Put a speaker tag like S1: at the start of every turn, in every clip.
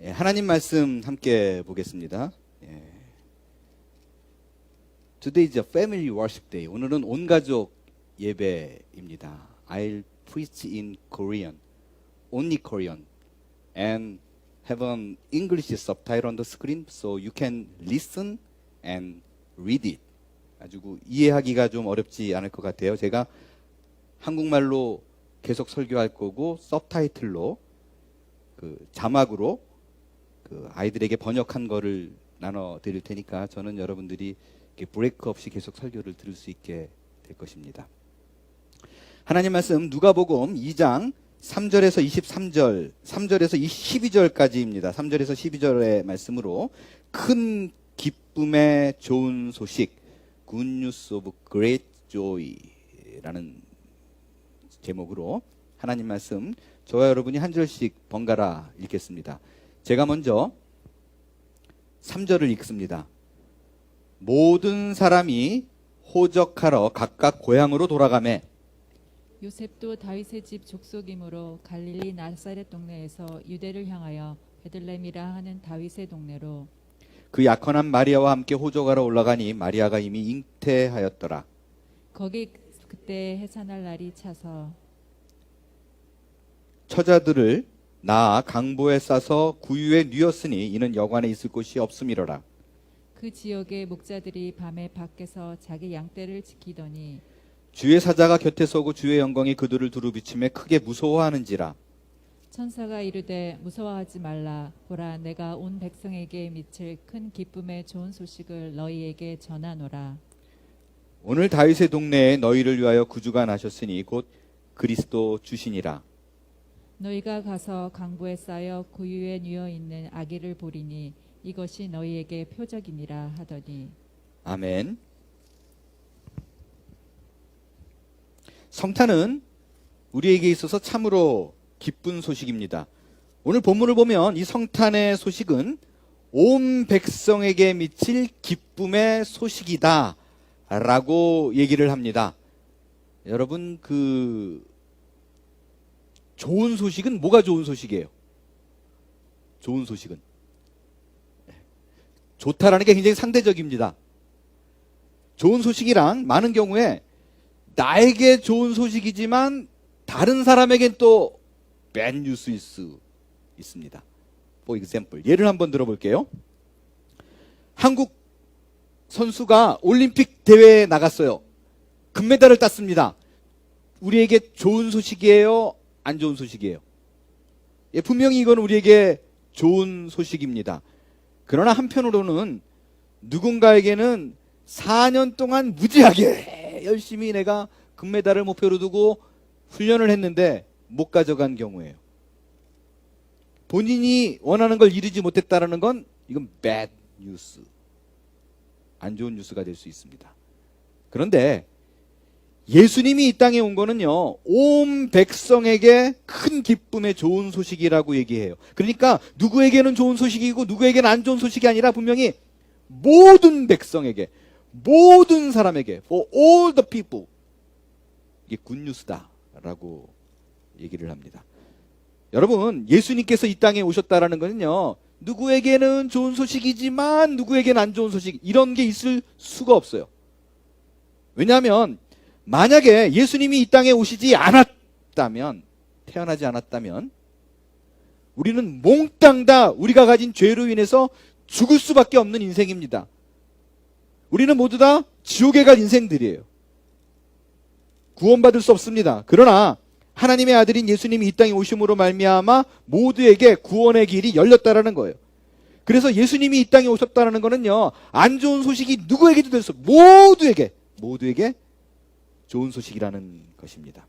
S1: 하나님 말씀 함께 보겠습니다. Today is a family worship day. 오늘은 온가족 예배입니다. I'll preach in Korean, only Korean, and have an English subtitle on the screen so you can listen and read it. 아주 이해하기가 좀 어렵지 않을 것 같아요. 제가 한국말로 계속 설교할 거고 서브타이틀로 자막으로 아이들에게 번역한 거를 나눠 드릴 테니까 저는 여러분들이 브레이크 없이 계속 설교를 들을 수 있게 될 것입니다. 하나님 말씀 누가복음 2장 3절에서 23절, 3절에서 12절까지입니다. 3절에서 12절의 말씀으로 큰 기쁨의 좋은 소식, Good News of Great Joy라는 제목으로 하나님 말씀 저와 여러분이 한 절씩 번갈아 읽겠습니다. 제가 먼저 3절을 읽습니다. 모든 사람이 호적하러 각각 고향으로 돌아가매
S2: 요셉도 다윗의 집 족속이므로 갈릴리 나사렛 동네에서 유대를 향하여 베들레헴이라 하는 다윗의 동네로
S1: 그 약혼한 마리아와 함께 호적하러 올라가니 마리아가 이미 잉태하였더라.
S2: 거기 그때 해산할 날이 차서
S1: 처자들을 낳아 강보에 싸서 구유에 뉘었으니 이는 여관에 있을 곳이 없음이로라.
S2: 그 지역의 목자들이 밤에 밖에서 자기 양떼를 지키더니
S1: 주의 사자가 곁에 서고 주의 영광이 그들을 두루비치매 크게 무서워하는지라.
S2: 천사가 이르되 무서워하지 말라. 보라, 내가 온 백성에게 미칠 큰 기쁨의 좋은 소식을 너희에게 전하노라.
S1: 오늘 다윗의 동네에 너희를 위하여 구주가 나셨으니 곧 그리스도 주시니라.
S2: 너희가 가서 강보에 쌓여 구유에 뉘어 있는 아기를 보리니 이것이 너희에게 표적이니라 하더니
S1: 아멘. 성탄은 우리에게 있어서 참으로 기쁜 소식입니다. 오늘 본문을 보면 이 성탄의 소식은 온 백성에게 미칠 기쁨의 소식이다 라고 얘기를 합니다. 여러분, 좋은 소식은 뭐가 좋은 소식이에요? 좋은 소식은 좋다라는 게 굉장히 상대적입니다. 좋은 소식이란 많은 경우에 나에게 좋은 소식이지만 다른 사람에겐 또 bad news일 수 있습니다. For example, 예를 한번 들어볼게요. 한국 선수가 올림픽 대회에 나갔어요. 금메달을 땄습니다. 우리에게 좋은 소식이에요? 안 좋은 소식이에요? 분명히 이건 우리에게 좋은 소식입니다. 그러나 한편으로는 누군가에게는 4년 동안 무지하게 열심히 내가 금메달을 목표로 두고 훈련을 했는데 못 가져간 경우예요. 본인이 원하는 걸 이루지 못했다는 건 이건 bad news, 안 좋은 뉴스가 될 수 있습니다. 그런데 예수님이 이 땅에 온 거는요, 온 백성에게 큰 기쁨의 좋은 소식이라고 얘기해요. 그러니까 누구에게는 좋은 소식이고 누구에게는 안 좋은 소식이 아니라 분명히 모든 백성에게, 모든 사람에게, for all the people, 이게 굿뉴스다라고 얘기를 합니다. 여러분, 예수님께서 이 땅에 오셨다라는 거는요, 누구에게는 좋은 소식이지만 누구에게는 안 좋은 소식, 이런 게 있을 수가 없어요. 왜냐하면 만약에 예수님이 이 땅에 오시지 않았다면, 태어나지 않았다면 우리는 몽땅 다 우리가 가진 죄로 인해서 죽을 수밖에 없는 인생입니다. 우리는 모두 다 지옥에 갈 인생들이에요. 구원받을 수 없습니다. 그러나 하나님의 아들인 예수님이 이 땅에 오심으로 말미암아 모두에게 구원의 길이 열렸다라는 거예요. 그래서 예수님이 이 땅에 오셨다라는 거는요, 안 좋은 소식이 누구에게도 될 수 없어요. 모두에게 좋은 소식이라는 것입니다.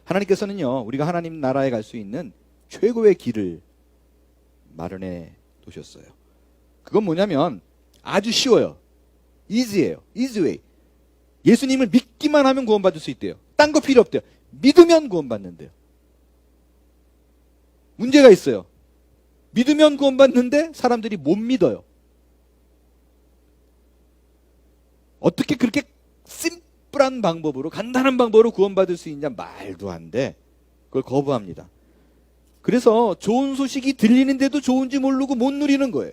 S1: 하나님께서는요, 우리가 하나님 나라에 갈 수 있는 최고의 길을 마련해 두셨어요. 그건 뭐냐면 아주 쉬워요. easy예요. easy way. 예수님을 믿기만 하면 구원받을 수 있대요. 딴 거 필요 없대요. 믿으면 구원받는데요. 문제가 있어요. 믿으면 구원받는데 사람들이 못 믿어요. 어떻게 그렇게 심플한 방법으로, 간단한 방법으로 구원받을 수 있냐? 말도 안 돼. 그걸 거부합니다. 그래서 좋은 소식이 들리는데도 좋은지 모르고 못 누리는 거예요.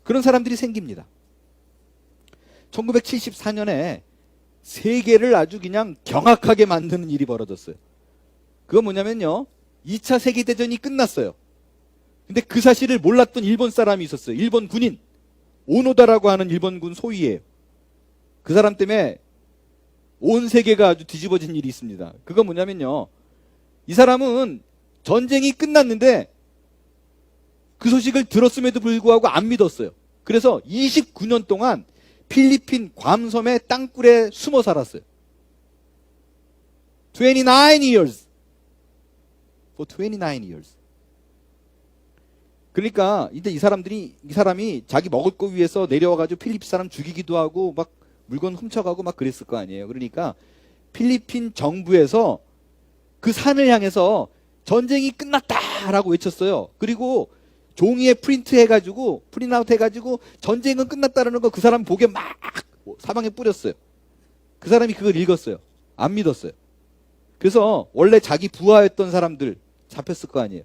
S1: 그런 사람들이 생깁니다. 1974년에 세계를 아주 그냥 경악하게 만드는 일이 벌어졌어요. 그건 뭐냐면요, 2차 세계대전이 끝났어요. 근데 그 사실을 몰랐던 일본 사람이 있었어요. 일본 군인 오노다라고 하는 일본군 소위예요. 그 사람 때문에 온 세계가 아주 뒤집어진 일이 있습니다. 그건 뭐냐면요, 이 사람은 전쟁이 끝났는데 그 소식을 들었음에도 불구하고 안 믿었어요. 그래서 29년 동안 필리핀 괌섬의 땅굴에 숨어 살았어요. 29 years. For 29 years. 그러니까 이제 이 사람이 자기 먹을 거 위해서 내려와가지고 필리핀 사람 죽이기도 하고 막 물건 훔쳐가고 막 그랬을 거 아니에요. 그러니까 필리핀 정부에서 그 산을 향해서 전쟁이 끝났다라고 외쳤어요. 그리고 종이에 프린트아웃 해가지고 전쟁은 끝났다라는 거 그 사람 보게 막 사방에 뿌렸어요. 그 사람이 그걸 읽었어요. 안 믿었어요. 그래서 원래 자기 부하였던 사람들 잡혔을 거 아니에요.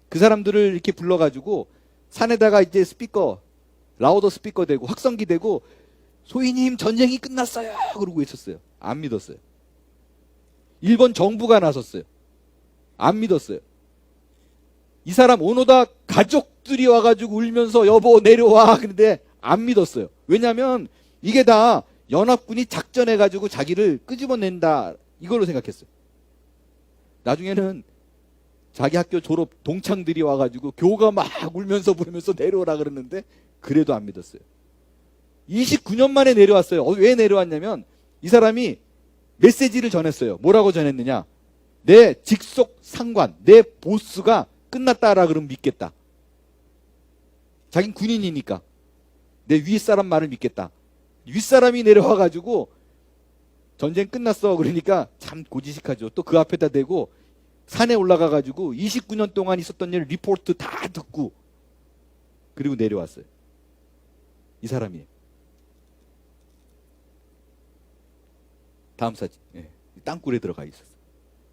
S1: 그 사람들을 이렇게 불러가지고 산에다가 이제 스피커, 라우더 스피커 대고 확성기 대고 소위님 전쟁이 끝났어요 그러고 외쳤어요. 안 믿었어요. 일본 정부가 나섰어요. 안 믿었어요. 이 사람 오노다 가족들이 와가지고 울면서 여보 내려와 그런데 안 믿었어요. 왜냐하면 이게 다 연합군이 작전해가지고 자기를 끄집어낸다 이걸로 생각했어요. 나중에는 자기 학교 졸업 동창들이 와가지고 교가 막 울면서 부르면서 내려오라 그러는데 그래도 안 믿었어요. 29년 만에 내려왔어요. 왜 내려왔냐면 이 사람이 메시지를 전했어요. 뭐라고 전했느냐, 내 직속 상관, 내 보스가 끝났다라 그러면 믿겠다. 자긴 군인이니까 내 윗사람 말을 믿겠다. 윗사람이 내려와가지고 전쟁 끝났어 그러니까 참 고지식하죠. 또 그 앞에다 대고 산에 올라가가지고 29년 동안 있었던 일 리포트 다 듣고 그리고 내려왔어요. 이 사람이. 다음 사진. 예, 땅굴에 들어가 있었어요.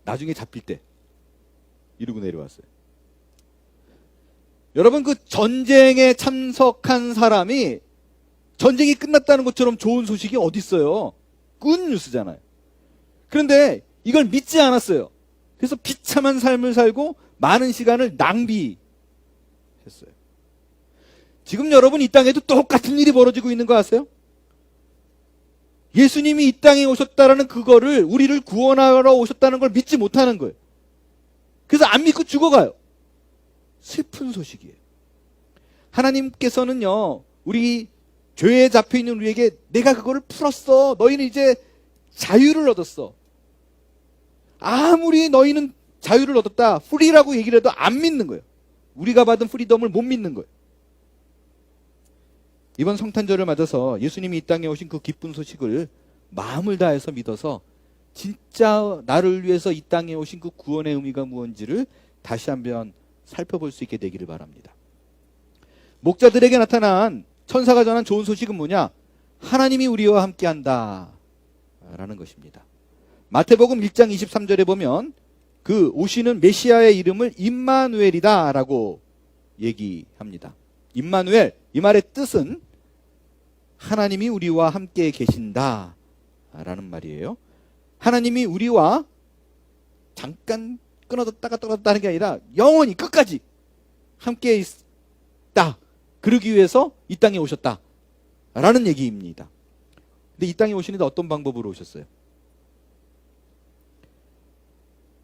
S1: 나중에 잡힐 때 이러고 내려왔어요. 여러분, 그 전쟁에 참석한 사람이 전쟁이 끝났다는 것처럼 좋은 소식이 어디 있어요? 굿뉴스잖아요. 그런데 이걸 믿지 않았어요. 그래서 비참한 삶을 살고 많은 시간을 낭비했어요. 지금 여러분 이 땅에도 똑같은 일이 벌어지고 있는 거 아세요? 예수님이 이 땅에 오셨다라는 그거를, 우리를 구원하러 오셨다는 걸 믿지 못하는 거예요. 그래서 안 믿고 죽어가요. 슬픈 소식이에요. 하나님께서는요, 우리 죄에 잡혀있는 우리에게 내가 그거를 풀었어. 너희는 이제 자유를 얻었어. 아무리 너희는 자유를 얻었다, 프리라고 얘기를 해도 안 믿는 거예요. 우리가 받은 프리덤을 못 믿는 거예요. 이번 성탄절을 맞아서 예수님이 이 땅에 오신 그 기쁜 소식을 마음을 다해서 믿어서 진짜 나를 위해서 이 땅에 오신 그 구원의 의미가 무엇인지를 다시 한번 살펴볼 수 있게 되기를 바랍니다. 목자들에게 나타난 천사가 전한 좋은 소식은 뭐냐? 하나님이 우리와 함께한다 라는 것입니다. 마태복음 1장 23절에 보면 그 오시는 메시아의 이름을 임마누엘이다 라고 얘기합니다. 임마누엘, 이 말의 뜻은 하나님이 우리와 함께 계신다 라는 말이에요. 하나님이 우리와 잠깐 끊어졌다가 떨어졌다는 게 아니라 영원히 끝까지 함께 있다. 그러기 위해서 이 땅에 오셨다 라는 얘기입니다. 근데 이 땅에 오시는데 어떤 방법으로 오셨어요?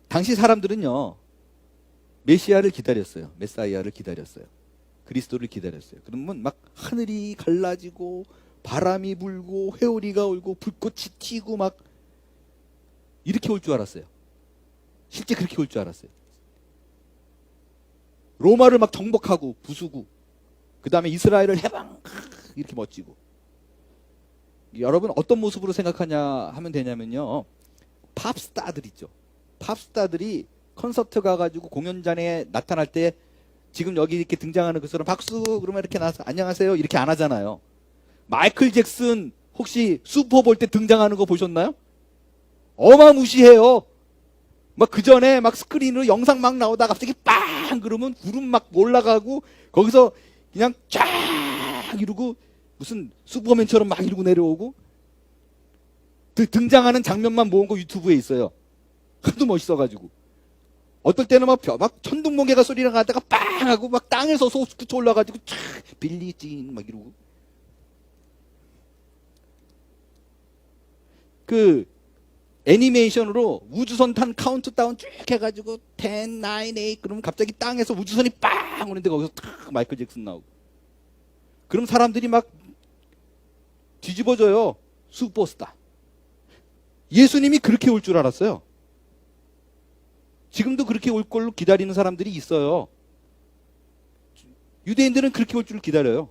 S1: 당시 사람들은요, 메시아를 기다렸어요. 메사이아를 기다렸어요. 그리스도를 기다렸어요. 그러면 막 하늘이 갈라지고 바람이 불고 회오리가 울고 불꽃이 튀고 막 이렇게 올 줄 알았어요. 실제 그렇게 올 줄 알았어요. 로마를 막 정복하고 부수고 그 다음에 이스라엘을 해방 이렇게 멋지고. 여러분 어떤 모습으로 생각하냐 하면 되냐면요, 팝스타들 있죠. 팝스타들이 콘서트 가가지고 공연장에 나타날 때 지금 여기 이렇게 등장하는 것처럼 박수 그러면 이렇게 나와서 안녕하세요 이렇게 안 하잖아요. 마이클 잭슨 혹시 슈퍼볼 때 등장하는 거 보셨나요? 어마무시해요. 막 그 전에 막 스크린으로 영상 막 나오다가 갑자기 빵 그러면 구름 막 올라가고 거기서 그냥 쫙 이러고 무슨 슈퍼맨처럼 막 이러고 내려오고 등장하는 장면만 모은 거 유튜브에 있어요. 하도 멋있어가지고. 어떨 때는 막 천둥번개가 소리가 나다가 빵 하고 막 땅에서 소스쿠터 올라가지고 쫙 빌리진 막 이러고. 그 애니메이션으로 우주선 탄 카운트다운 쭉 해가지고 10, 9, 8 그러면 갑자기 땅에서 우주선이 빵 오는데 거기서 탁 마이클 잭슨 나오고. 그럼 사람들이 막 뒤집어져요. 슈퍼스타. 예수님이 그렇게 올 줄 알았어요. 지금도 그렇게 올 걸로 기다리는 사람들이 있어요. 유대인들은 그렇게 올 줄 기다려요.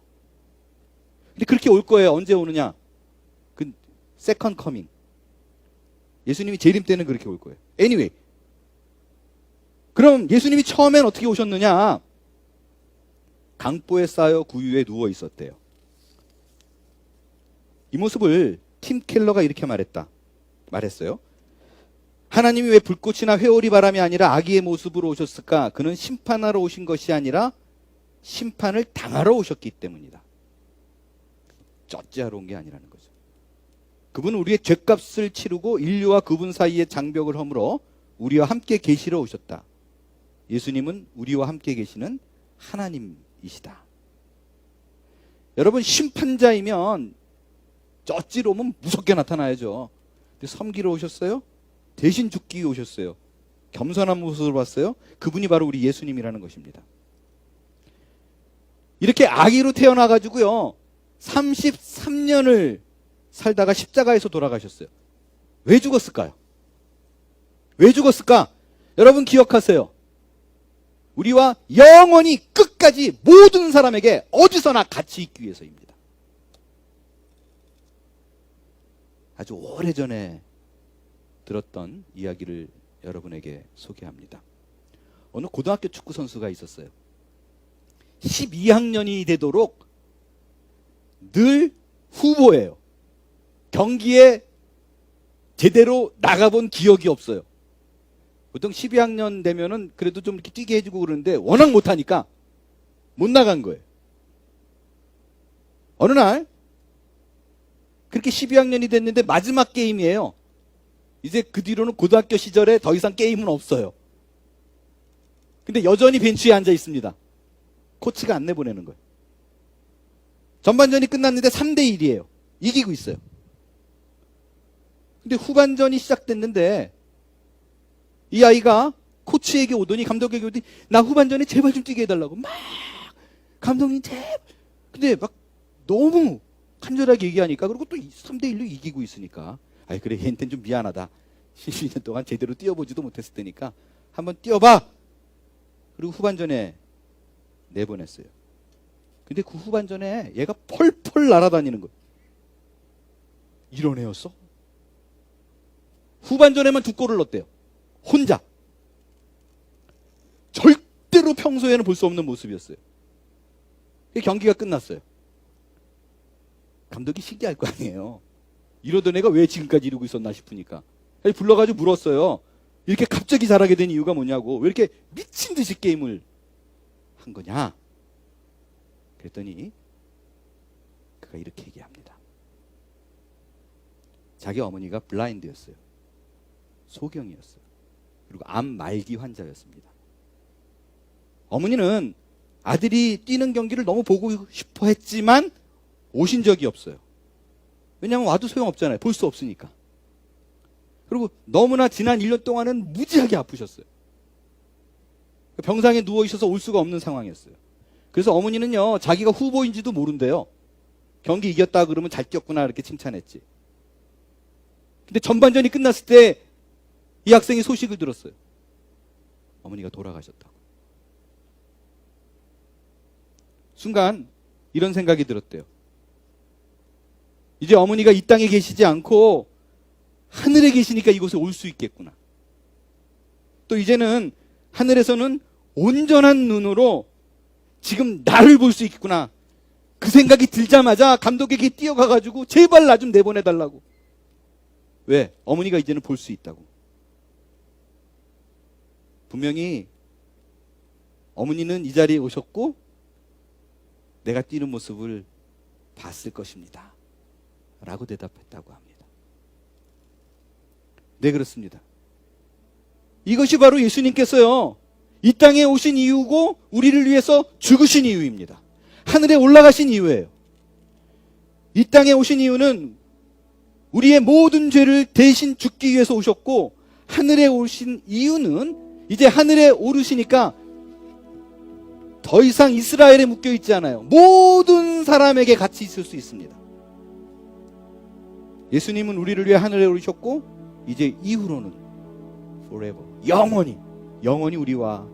S1: 근데 그렇게 올 거예요. 언제 오느냐? 그 세컨 커밍. 예수님이 재림 때는 그렇게 올 거예요. Anyway. 그럼 예수님이 처음엔 어떻게 오셨느냐? 강보에 쌓여 구유에 누워 있었대요. 이 모습을 팀 켈러가 이렇게 말했어요. 하나님이 왜 불꽃이나 회오리 바람이 아니라 아기의 모습으로 오셨을까? 그는 심판하러 오신 것이 아니라 심판을 당하러 오셨기 때문이다. 쩌찌하러 온 게 아니라는 거죠. 그분은 우리의 죗값을 치르고 인류와 그분 사이의 장벽을 허물어 우리와 함께 계시러 오셨다. 예수님은 우리와 함께 계시는 하나님이시다. 여러분, 심판자이면 쩌찌로 오면 무섭게 나타나야죠. 근데 섬기러 오셨어요? 대신 죽기 위해 오셨어요. 겸손한 모습을 봤어요. 그분이 바로 우리 예수님이라는 것입니다. 이렇게 아기로 태어나가지고요 33년을 살다가 십자가에서 돌아가셨어요. 왜 죽었을까요? 왜 죽었을까? 여러분 기억하세요. 우리와 영원히 끝까지 모든 사람에게 어디서나 같이 있기 위해서입니다. 아주 오래전에 들었던 이야기를 여러분에게 소개합니다. 어느 고등학교 축구 선수가 있었어요. 12학년이 되도록 늘 후보예요. 경기에 제대로 나가본 기억이 없어요. 보통 12학년 되면은 그래도 좀 이렇게 뛰게 해주고 그러는데 워낙 못하니까 못 나간 거예요. 어느 날 그렇게 12학년이 됐는데 마지막 게임이에요. 이제 그 뒤로는 고등학교 시절에 더 이상 게임은 없어요. 근데 여전히 벤치에 앉아 있습니다. 코치가 안 내보내는 거예요. 전반전이 끝났는데 3대1이에요. 이기고 있어요. 근데 후반전이 시작됐는데 이 아이가 코치에게 오더니 감독에게 오더니 나 후반전에 제발 좀 뛰게 해달라고 막 감독님 제발. 근데 막 너무 간절하게 얘기하니까 그리고 또 3대1로 이기고 있으니까 아이 그래 얘한테는 좀 미안하다. 12년 동안 제대로 뛰어보지도 못했을 테니까 한번 뛰어봐. 그리고 후반전에 내보냈어요. 근데 그 후반전에 얘가 펄펄 날아다니는 거예요. 이런 애였어? 후반전에만 2골을 넣었대요. 혼자. 절대로 평소에는 볼 수 없는 모습이었어요. 경기가 끝났어요. 감독이 신기할 거 아니에요. 이러던 애가 왜 지금까지 이러고 있었나 싶으니까. 불러가지고 물었어요. 이렇게 갑자기 잘하게 된 이유가 뭐냐고. 왜 이렇게 미친 듯이 게임을 한 거냐. 그랬더니 그가 이렇게 얘기합니다. 자기 어머니가 블라인드였어요. 소경이었어요. 그리고 암 말기 환자였습니다. 어머니는 아들이 뛰는 경기를 너무 보고 싶어 했지만 오신 적이 없어요. 왜냐하면 와도 소용없잖아요. 볼 수 없으니까. 그리고 너무나 지난 1년 동안은 무지하게 아프셨어요. 병상에 누워 있어서 올 수가 없는 상황이었어요. 그래서 어머니는요, 자기가 후보인지도 모른대요. 경기 이겼다 그러면 잘 뛰었구나 이렇게 칭찬했지. 근데 전반전이 끝났을 때 이 학생이 소식을 들었어요. 어머니가 돌아가셨다고. 순간 이런 생각이 들었대요. 이제 어머니가 이 땅에 계시지 않고 하늘에 계시니까 이곳에 올 수 있겠구나. 또 이제는 하늘에서는 온전한 눈으로 지금 나를 볼 수 있겠구나. 그 생각이 들자마자 감독에게 뛰어가가지고 제발 나 좀 내보내달라고. 왜? 어머니가 이제는 볼 수 있다고. 분명히 어머니는 이 자리에 오셨고 내가 뛰는 모습을 봤을 것입니다. 라고 대답했다고 합니다. 네, 그렇습니다. 이것이 바로 예수님께서요, 이 땅에 오신 이유고 우리를 위해서 죽으신 이유입니다. 하늘에 올라가신 이유예요. 이 땅에 오신 이유는 우리의 모든 죄를 대신 죽기 위해서 오셨고, 하늘에 오신 이유는 이제 하늘에 오르시니까 더 이상 이스라엘에 묶여 있지 않아요. 모든 사람에게 같이 있을 수 있습니다. 예수님은 우리를 위해 하늘에 오르셨고 이제 이후로는 forever, 영원히 우리와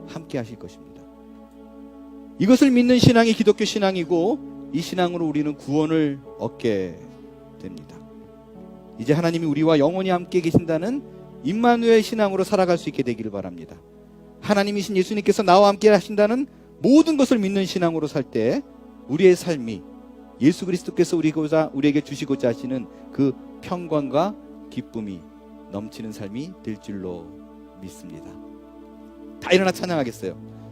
S1: 함께 하실 것입니다. 이것을 믿는 신앙이 기독교 신앙이고 이 신앙으로 우리는 구원을 얻게 됩니다. 이제 하나님이 우리와 영원히 함께 계신다는 임마누엘 신앙으로 살아갈 수 있게 되기를 바랍니다. 하나님이신 예수님께서 나와 함께 하신다는 모든 것을 믿는 신앙으로 살 때 우리의 삶이 예수 그리스도께서 우리에게 주시고자 하시는 그 평강과 기쁨이 넘치는 삶이 될 줄로 믿습니다. 다 일어나 찬양하겠어요.